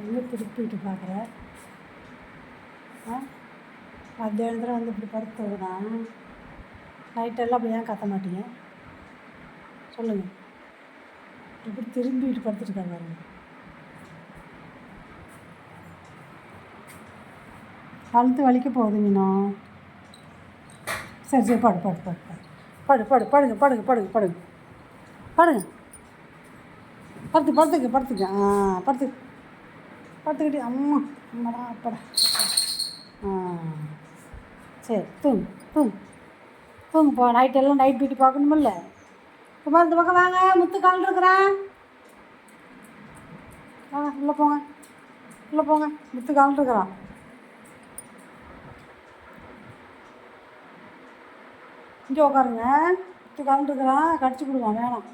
எங்கே திருப்பிட்டு பார்க்குற? மத்தியானத்தில் வந்து இப்படி படுத்துனா நைட்டெல்லாம் அப்படி ஏன் கத்த மாட்டீங்க சொல்லுங்கள்? இப்படி திரும்பிட்டு படுத்துருக்காங்க பாருங்க. கழுத்து வலிக்க போகுது மீனும். சரி சரி படு படு படு படு படு படுங்க படுங்க படுங்க படுங்க படுங்க படுத்துக்க படுத்துக்கிட்டே அம்மா அம்மாடா அப்படா. சரி தூங்குப்பா. நைட்டெல்லாம் நைட் டியூட்டி பார்க்கணுமில்ல. இப்போ இந்த பக்கம் வாங்க, முத்து கால் இருக்கிறான். வாங்க உள்ளே போங்க முத்து கால் இருக்கிறான். இங்கே உட்காருங்க. முத்து கால் இருக்கிறான், கடிச்சு விடுவான் வேணாம்.